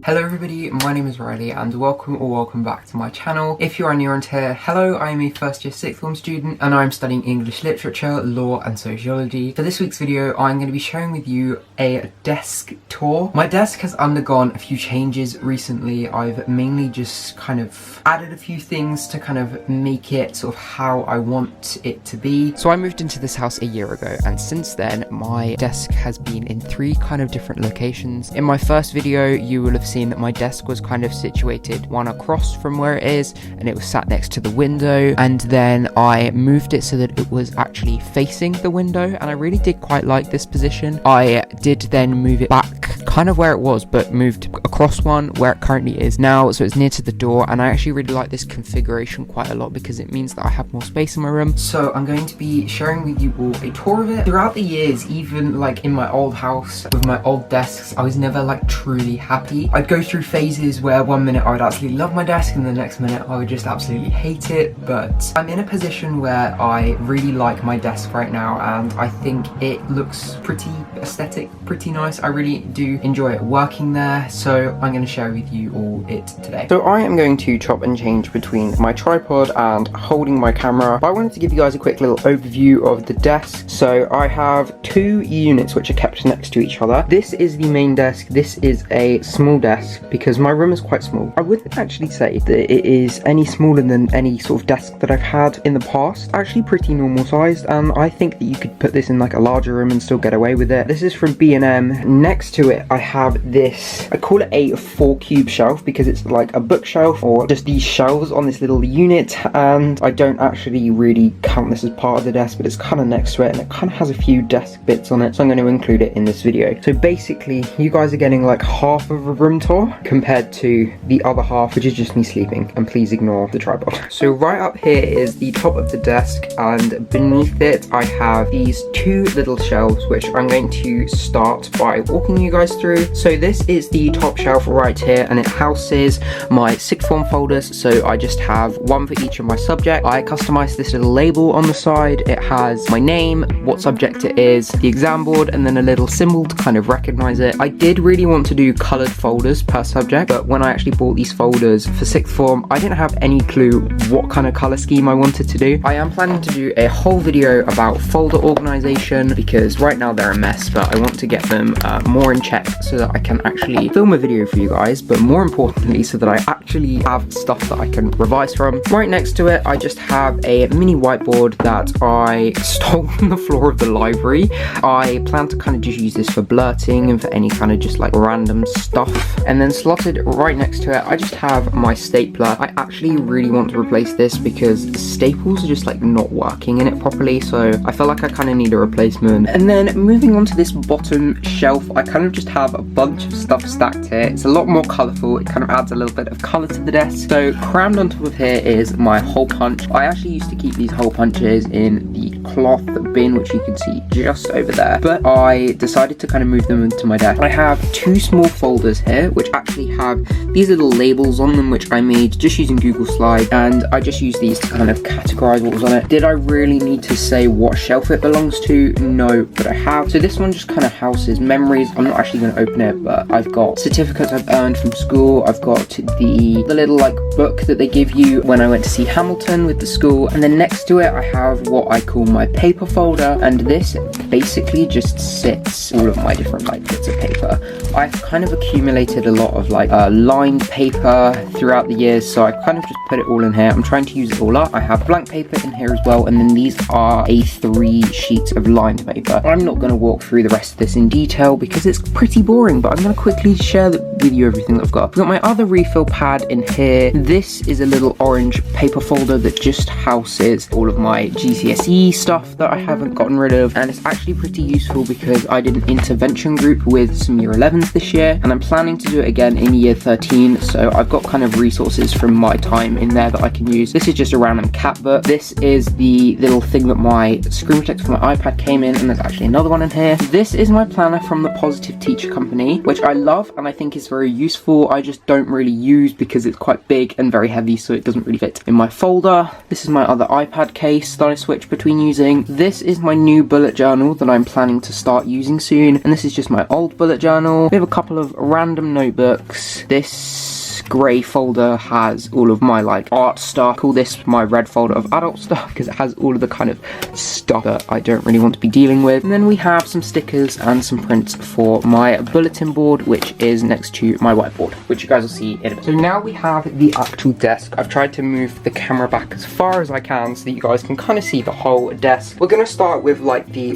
Hello everybody, my name is Riley and welcome back to my channel. If you are new around here, hello, I am a first year sixth form student and I'm studying English literature, law and sociology. For this week's video, I'm going to be sharing with you a desk tour. My desk has undergone a few changes recently. I've mainly just kind of added a few things to kind of make it sort of how I want it to be. So I moved into this house a year ago and since then my desk has been in three kind of different locations. In my first video, you will have seen that my desk was kind of situated one across from where it is and it was sat next to the window, and then I moved it so that it was actually facing the window, and I really did quite like this position. I did then move it back kind of where it was but moved across one where it currently is now, so it's near to the door, and I actually really like this configuration quite a lot because it means that I have more space in my room. So I'm going to be sharing with you all a tour of it. Throughout the years, even like in my old house with my old desks, I was never like truly happy. I'd go through phases where one minute I would absolutely love my desk and the next minute I would just absolutely hate it, but I'm in a position where I really like my desk right now and I think it looks pretty aesthetic, pretty nice. I really do enjoy it working there, so I'm going to share with you all it today. So I am going to chop and change between my tripod and holding my camera, but I wanted to give you guys a quick little overview of the desk. So I have two units which are kept next to each other. This is the main desk, this is a small desk because my room is quite small. I wouldn't actually say that it is any smaller than any sort of desk that I've had in the past. Actually pretty normal sized, and I think that you could put this in like a larger room and still get away with it. This is from B&M. Next to it I have this, I call it a 4-cube shelf because it's like a bookshelf or just these shelves on this little unit, and I don't actually really count this as part of the desk, but it's kind of next to it and it kind of has a few desk bits on it, so I'm going to include it in this video. So basically you guys are getting like half of a room tour compared to the other half, which is just me sleeping, and please ignore the tripod. So right up here is the top of the desk, and beneath it I have these two little shelves which I'm going to start by walking you guys through. So this is the top shelf right here and it houses my sixth form folders, so I just have one for each of my subjects. I customized this little label on the side. It has my name, what subject it is, the exam board, and then a little symbol to kind of recognize it. I did really want to do colored folders per subject, but when I actually bought these folders for sixth form, I didn't have any clue what kind of color scheme I wanted to do. I am planning to do a whole video about folder organization because right now they're a mess, but I want to get them more in check so that I can actually film a video for you guys, but more importantly so that I actually have stuff that I can revise from. Right next to it I just have a mini whiteboard that I stole from the floor of the library. I plan to kind of just use this for blurting and for any kind of just like random stuff. And then slotted right next to it I just have my stapler. I actually really want to replace this because staples are just like not working in it properly, so I feel like I kind of need a replacement. And then moving on to this bottom shelf, I kind of just have a bunch of stuff stacked here. It's a lot more colourful, it kind of adds a little bit of colour to the desk. So crammed on top of here is my hole punch. I actually used to keep these hole punches in the cloth bin, which you can see just over there, but I decided to kind of move them into my desk. I have two small folders here which actually have these little labels on them which I made just using Google Slide, and I just use these to kind of categorize what was on it. Did I really need to say what shelf it belongs to? No, but I have. So this one just kind of houses memories. I'm not actually going to open it, but I've got certificates I've earned from school. I've got the little like book that they give you when I went to see Hamilton with the school, and then next to it I have what I call my paper folder, and this basically just sits all of my different like bits of paper. I've kind of accumulated a lot of like lined paper throughout the years, so I kind of just put it all in here. I'm trying to use it all up. I have blank paper in here as well, and then these are A3 sheets of lined paper. I'm not going to walk through the rest of this in detail because it's pretty boring, but I'm going to quickly share with you everything that I've got. I've got my other refill pad in here. This is a little orange paper folder that just houses all of my GCSE stuff that I haven't gotten rid of, and it's actually pretty useful because I did an intervention group with some year 11s this year, and I'm planning to do it again in year 13, so I've got kind of resources from my time in there that I can use. This is just a random cat book. This is the little thing that my screen protector for my iPad came in, and there's actually another one in here. This is my planner from the Positive Teacher Company, which I love and I think is very very useful. I just don't really use because it's quite big and very heavy, so it doesn't really fit in my folder. This is my other iPad case that I switch between using. This is my new bullet journal that I'm planning to start using soon, and this is just my old bullet journal. We have a couple of random notebooks. This grey folder has all of my like art stuff. Call this my red folder of adult stuff because it has all of the kind of stuff that I don't really want to be dealing with. And then we have some stickers and some prints for my bulletin board, which is next to my whiteboard, which you guys will see in a bit. So now we have the actual desk. I've tried to move the camera back as far as I can so that you guys can kind of see the whole desk. We're going to start with like the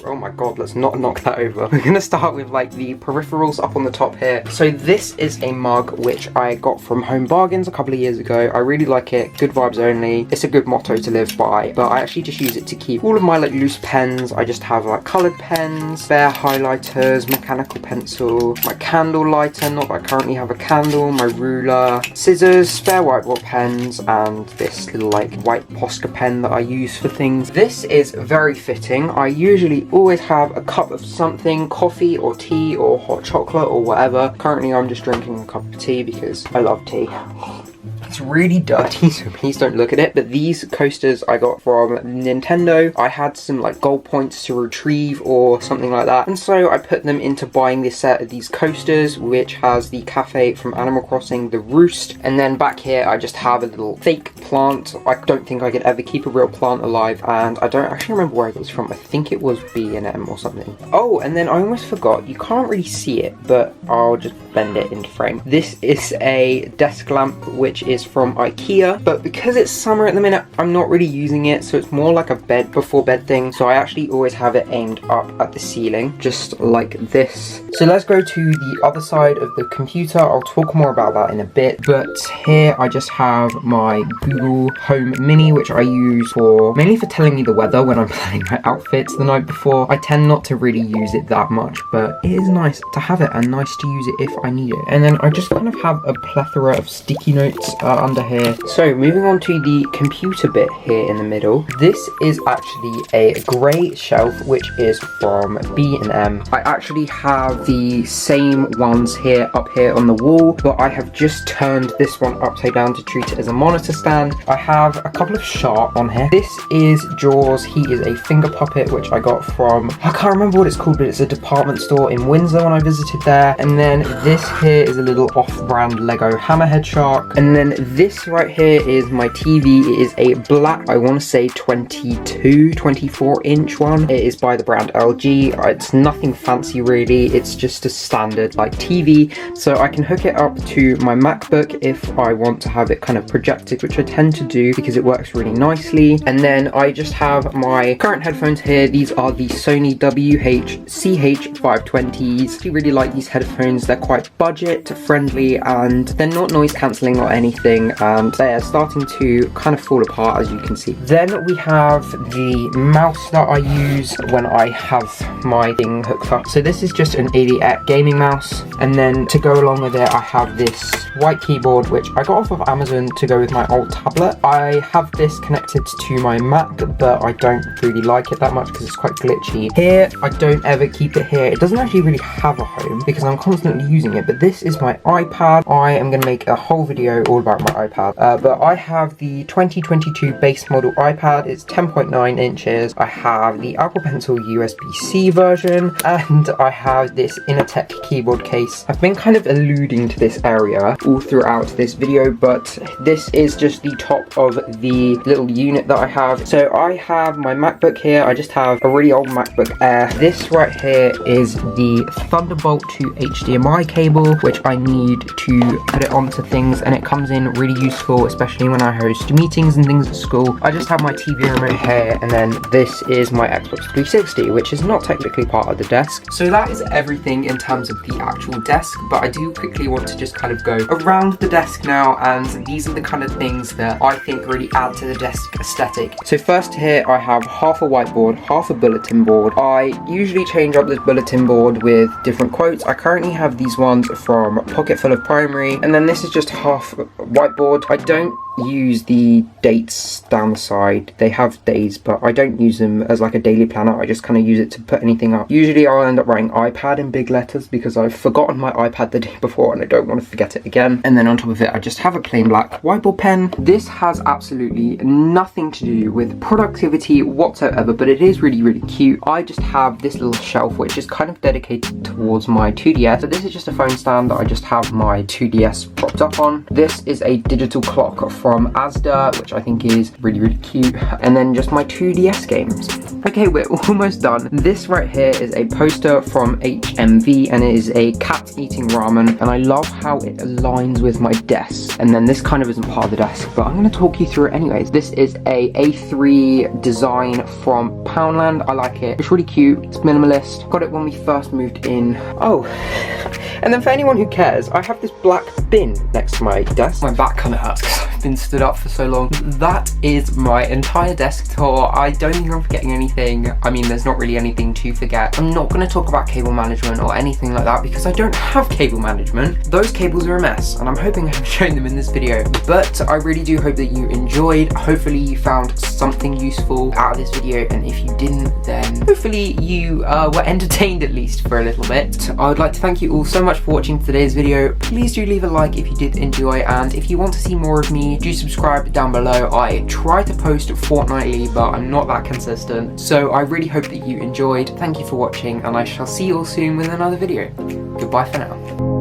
oh my god, let's not knock that over. We're going to start with like the peripherals up on the top here. So this is a mug which I got from Home Bargains a couple of years ago. I really like it. Good vibes only. It's a good motto to live by, but I actually just use it to keep all of my like loose pens. I just have like coloured pens, spare highlighters, mechanical pencil, my candle lighter, not that I currently have a candle, my ruler, scissors, spare whiteboard pens, and this little like white Posca pen that I use for things. This is very fitting. I usually always have a cup of something, coffee or tea or hot chocolate or whatever. Currently I'm just drinking a cup of tea because I love tea. It's really dirty, so please don't look at it, but these coasters I got from Nintendo. I had some like gold points to retrieve or something like that, and so I put them into buying this set of these coasters, which has the cafe from Animal Crossing, the Roost, and then back here I just have a little fake plant. I don't think I could ever keep a real plant alive, and I don't actually remember where it was from. I think it was B&M or something. Oh, and then I almost forgot, you can't really see it, but I'll just bend it into frame. This is a desk lamp, which is from IKEA, but because it's summer at the minute, I'm not really using it, so it's more like a bed before bed thing. So I actually always have it aimed up at the ceiling, just like this. So let's go to the other side of the computer. I'll talk more about that in a bit, but here I just have my Google Home Mini, which I use mainly for telling me the weather when I'm planning my outfits the night before. I tend not to really use it that much, but it is nice to have it and nice to use it if I need it. And then I just kind of have a plethora of sticky notes under here. So moving on to the computer bit here in the middle, this is actually a grey shelf which is from B&M. I actually have the same ones here up here on the wall, but I have just turned this one upside down to treat it as a monitor stand. I have a couple of Sharp on here. This is Jaws. He is a finger puppet which I got from, I can't remember what it's called, but it's a department store in Windsor when I visited there. And then this here is a little off-brand Lego Hammerhead shark. And then this right here is my TV. It is a black, I want to say 24 inch one. It is by the brand LG. It's nothing fancy really. It's just a standard like TV. So I can hook it up to my MacBook if I want to have it kind of projected, which I tend to do because it works really nicely. And then I just have my current headphones here. These are the Sony WH-CH520s. I really like these headphones. They're quite budget friendly and they're not noise cancelling or anything, and they're starting to kind of fall apart, as you can see. Then we have the mouse that I use when I have my thing hooked up. So this is just an 88 gaming mouse, and then to go along with it I have this white keyboard which I got off of Amazon to go with my old tablet. I have this connected to my Mac, but I don't really like it that much because it's quite glitchy. Here I don't ever keep it here. It doesn't actually really have a home because I'm constantly using it, but this is my iPad. I am going to make a whole video all about my iPad, but I have the 2022 base model iPad. It's 10.9 inches. I have the Apple Pencil USB-C version, and I have this Innertech keyboard case. I've been kind of alluding to this area all throughout this video, but this is just the top of the little unit that I have. So I have my MacBook here. I just have a really old MacBook Air. This right here is the Thunderbolt to HDMI cable, which I need to put it onto things, and it comes in really useful, especially when I host meetings and things at school. I just have my TV remote here, and then this is my Xbox 360, which is not technically part of the desk. So that is everything in terms of the actual desk, but I do quickly want to just kind of go around the desk now, and these are the kind of things that I think really add to the desk aesthetic. So first here I have half a whiteboard, half a bulletin board. I usually change up this bulletin board with different quotes. I currently have these ones from Pocket Full of Primary, and then this is just half whiteboard. I don't use the dates down the side. They have days, but I don't use them as like a daily planner. I just kind of use it to put anything up. Usually I'll end up writing iPad in big letters because I've forgotten my iPad the day before and I don't want to forget it again. And then on top of it, I just have a plain black whiteboard pen. This has absolutely nothing to do with productivity whatsoever, but it is really, really cute. I just have this little shelf which is kind of dedicated towards my 2DS. So this is just a phone stand that I just have my 2DS propped up on. This is a digital clock from Asda, which I think is really, really cute. And then just my 2DS games. Okay, we're almost done. This right here is a poster from HMV and it is a cat eating ramen, and I love how it aligns with my desk. And then this kind of isn't part of the desk, but I'm going to talk you through it anyways. This is a A3 design from Poundland. I like it. It's really cute. It's minimalist. Got it when we first moved in. Oh, and then for anyone who cares, I have this black bin next to my desk. My back kind of hurts because I've been stood up for so long. That is my entire desk tour. I don't think I'm forgetting anything. I mean, there's not really anything to forget. I'm not going to talk about cable management or anything like that because I don't have cable management. Those cables are a mess and I'm hoping I've shown them in this video. But I really do hope that you enjoyed. Hopefully you found something useful out of this video, and if you didn't, then hopefully you were entertained at least for a little bit. I would like to thank you all so much for watching today's video. Please do leave a like if you did enjoy, and if you want to see more of me, do subscribe down below. I try to post fortnightly, but I'm not that consistent. So I really hope that you enjoyed. Thank you for watching, and I shall see you all soon with another video. Goodbye for now.